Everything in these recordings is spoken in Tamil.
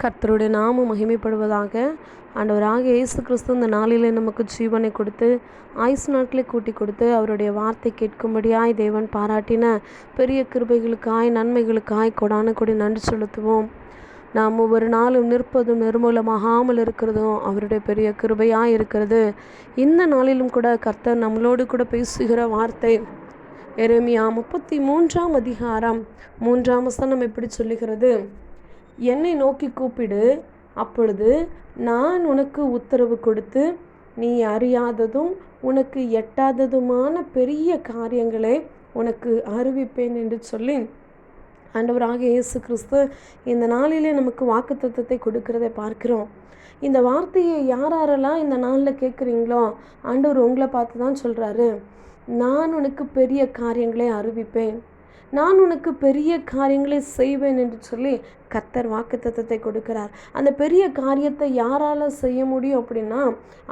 கர்த்தருடைய நாமம் மகிமைப்படுவதாக. ஆண்டவராக இயேசு கிறிஸ்து இந்த நாளிலே நமக்கு ஜீவனை கொடுத்து ஆயுசு நாட்களை கூட்டி கொடுத்து அவருடைய வார்த்தை கேட்கும்படியாய் தேவன் பாராட்டின பெரிய கிருபைகளுக்காய் நன்மைகளுக்காய் கொடான கொடி நன்றி செலுத்துவோம். நாம் ஒவ்வொரு நாளும் நிற்பதும் நிர்மூலமாகாமல் இருக்கிறதும் அவருடைய பெரிய கிருபையாக இருக்கிறது. இந்த நாளிலும் கூட கர்த்தர் நம்மளோடு கூட பேசுகிற வார்த்தை எரேமியா 33ஆம் அதிகாரம் 3ஆம் வசனம் எப்படி சொல்லுகிறது? என்னை நோக்கி கூப்பிடு, அப்பொழுது நான் உனக்கு உத்தரவு கொடுத்து நீ அறியாததும் உனக்கு எட்டாததுமான பெரிய காரியங்களை உனக்கு அறிவிப்பேன் என்று சொல்லி ஆண்டவராக இயேசு கிறிஸ்து இந்த நாளிலே நமக்கு வாக்குத்தத்தத்தை கொடுக்கிறதை பார்க்கிறோம். இந்த வார்த்தையை யாரெல்லாம் இந்த நாளில் கேட்குறீங்களோ ஆண்டவர் உங்களை பார்த்து தான் சொல்கிறாரு, நான் உனக்கு பெரிய காரியங்களை அறிவிப்பேன், நான் உனக்கு பெரிய காரியங்களை செய்வேன் என்று சொல்லி கர்த்தர் வாக்குத்தத்தத்தை கொடுக்கிறார். அந்த பெரிய காரியத்தை யாரால் செய்ய முடியும் அப்படின்னா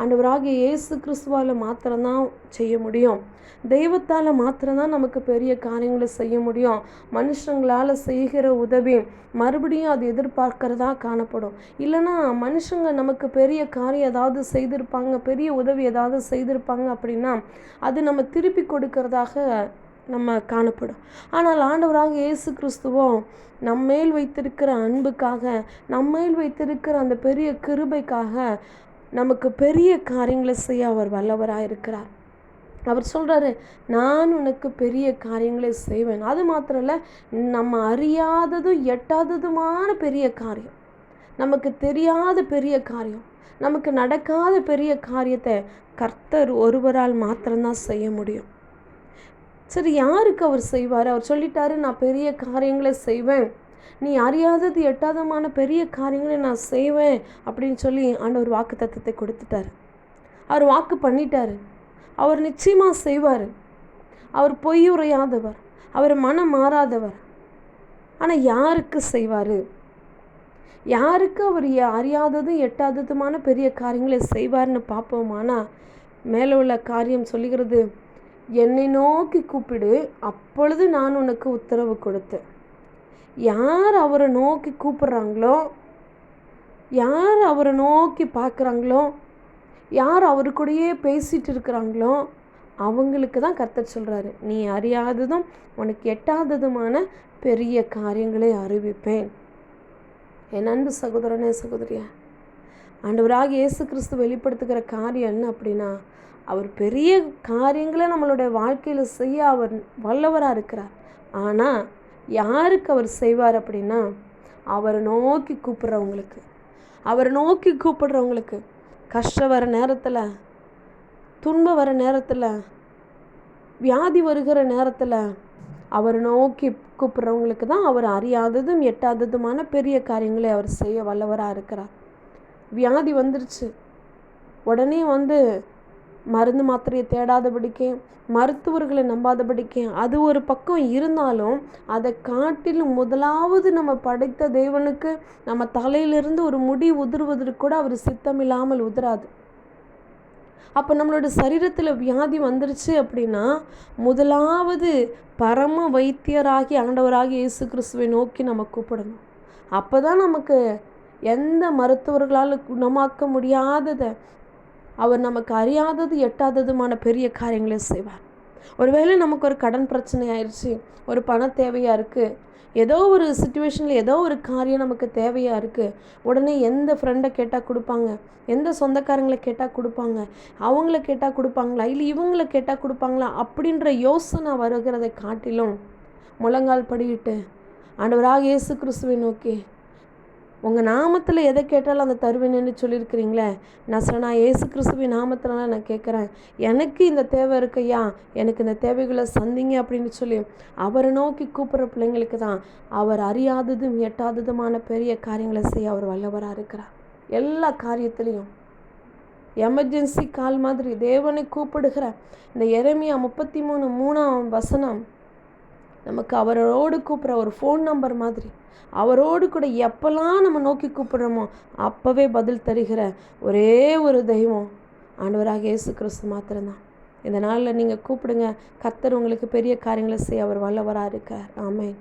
ஆண்டவராகிய இயேசு கிறிஸ்துவால் மாத்திரம்தான் செய்ய முடியும். தெய்வத்தால் மாத்திரம்தான் நமக்கு பெரிய காரியங்களை செய்ய முடியும். மனுஷங்களால் செய்கிற உதவி மறுபடியும் அது எதிர்பார்க்கிறதா காணப்படும். இல்லைன்னா மனுஷங்க நமக்கு பெரிய காரியம் ஏதாவது செய்திருப்பாங்க, பெரிய உதவி ஏதாவது செய்திருப்பாங்க அப்படின்னா அது நம்ம திருப்பி கொடுக்கறதாக நம்ம காணப்படும். ஆனால் ஆண்டவராக இயேசு கிறிஸ்துவோ நம்மேல் வைத்திருக்கிற அன்புக்காக, நம்மேல் வைத்திருக்கிற அந்த பெரிய கிருபைக்காக நமக்கு பெரிய காரியங்களை செய்ய அவர் வல்லவராக இருக்கிறார். அவர் சொல்கிறாரு, நான் உனக்கு பெரிய காரியங்களை செய்வேன். அது மாத்திரம் இல்லை, நம்ம அறியாததும் எட்டாததுமான பெரிய காரியம், நமக்கு தெரியாத பெரிய காரியம், நமக்கு நடக்காத பெரிய காரியத்தை கர்த்தர் ஒருவரால் மாத்திரம்தான் செய்ய முடியும். சரி, யாருக்கு அவர் செய்வார்? அவர் சொல்லிட்டாரு, நான் பெரிய காரியங்களை செய்வேன், நீ அறியாதது எட்டாதமான பெரிய காரியங்களை நான் செய்வேன் அப்படின்னு சொல்லி ஆண்டவர் வாக்கு தத்தத்தை கொடுத்துட்டார். அவர் வாக்கு பண்ணிட்டார். அவர் நிச்சயமாக செய்வார். அவர் பொய் உரையாதவர், அவர் மனம் மாறாதவர். ஆனால் யாருக்கு செய்வார்? யாருக்கு அவர் அறியாததும் எட்டாததுமான பெரிய காரியங்களை செய்வார்னு பார்ப்போமானா மேலே உள்ள காரியம் சொல்லுகிறது, என்னை நோக்கி கூப்பிடு, அப்பொழுது நான் உனக்கு உத்தரவு கொடுத்தேன். யார் அவரை நோக்கி கூப்பிட்றாங்களோ, யார் அவரை நோக்கி பார்க்குறாங்களோ, யார் அவரு கூடயே பேசிகிட்டு இருக்கிறாங்களோ அவங்களுக்கு தான் கர்த்தர் சொல்கிறாரு, நீ அறியாததும் உனக்கு எட்டாததுமான பெரிய காரியங்களை அறிவிப்பேன். என் அன்பு சகோதரனே சகோதரியா, ஆண்டவராக இயேசு கிறிஸ்து வெளிப்படுத்துகிற காரியம் என்ன அப்படின்னா, அவர் பெரிய காரியங்களை நம்மளுடைய வாழ்க்கையில் செய்ய அவர் வல்லவராக இருக்கிறார். ஆனால் யாருக்கு அவர் செய்வார் அப்படின்னா, அவரை நோக்கி கூப்பிட்றவங்களுக்கு, அவரை நோக்கி கூப்பிடுறவங்களுக்கு, கஷ்டம் வர நேரத்தில், துன்பம் வர நேரத்தில், வியாதி வருகிற நேரத்தில் அவரை நோக்கி கூப்பிட்றவங்களுக்கு தான் அவர் அறியாததும் எட்டாததுமான பெரிய காரியங்களை அவர் செய்ய வல்லவராக இருக்கிறார். வியாதி வந்துருச்சு, உடனே மருந்து மாத்திரையை தேடாதபடிக்கு, மருத்துவர்களை நம்பாதபடிக்கு, அது ஒரு பக்கம் இருந்தாலும் அதை காட்டிலும் முதலாவது நம்ம படைத்த தேவனுக்கு நம்ம தலையிலிருந்து ஒரு முடி உதிர்வதற்கு கூட அவர் சித்தமில்லாமல் உதிராது. அப்போ நம்மளோட சரீரத்தில் வியாதி வந்துருச்சு அப்படின்னா முதலாவது பரம வைத்தியராகி ஆண்டவராகி இயேசு கிறிஸ்துவை நோக்கி நம்ம கூப்பிடணும். அப்போ தான் நமக்கு எந்த மருத்துவர்களால் குணமாக்க முடியாததை, அவர் நமக்கு அறியாதது எட்டாததுமான பெரிய காரியங்களை செய்வார். ஒருவேளை நமக்கு ஒரு கடன் பிரச்சனை ஆயிடுச்சு, ஒரு பண தேவையாக இருக்குது, ஏதோ ஒரு சுச்சுவேஷனில் ஏதோ ஒரு காரியம் நமக்கு தேவையாக இருக்குது, உடனே எந்த ஃப்ரெண்டை கேட்டால் கொடுப்பாங்க, எந்த சொந்தக்காரங்களை கேட்டால் கொடுப்பாங்க, அவங்கள கேட்டால் கொடுப்பாங்களா, இல்லை இவங்கள கேட்டால் கொடுப்பாங்களா அப்படின்ற யோசனை வருகிறதை காட்டிலும் முழங்கால் படியிட்டு ஆண்டவராக இயேசு கிறிஸ்துவை நோக்கி, உங்கள் நாமத்தில் எதை கேட்டாலும் அந்த தருவேன்னு சொல்லியிருக்கிறீங்களே, நசரேயனான இயேசு கிறிஸ்துவின் நாமத்தினால நான் கேட்குறேன், எனக்கு இந்த தேவை இருக்கையா, எனக்கு இந்த தேவைகளை சந்திங்க அப்படின்னு சொல்லி அவரை நோக்கி கூப்பிட்ற பிள்ளைங்களுக்கு தான் அவர் அறியாததும் எட்டாததுமான பெரிய காரியங்களை செய்ய அவர் வல்லவராக இருக்கிறார். எல்லா காரியத்திலையும் எமர்ஜென்சி கால் மாதிரி தேவனை கூப்பிடுகிற இந்த எரேமியா 33:3 வசனம் நமக்கு அவரோடு கூப்பிட்ற ஒரு ஃபோன் நம்பர் மாதிரி, அவரோடு கூட எப்போல்லாம் நம்ம நோக்கி கூப்பிடுறோமோ அப்போவே பதில் தருகிற ஒரே ஒரு தெய்வம் ஆண்டவராக இயேசு கிறிஸ்து மாத்திரம்தான். இந்த நாளில் நீங்கள் கூப்பிடுங்க, கர்த்தர் உங்களுக்கு பெரிய காரியங்களை செய்ய அவர் வல்லவராக இருக்கார். ஆமென்.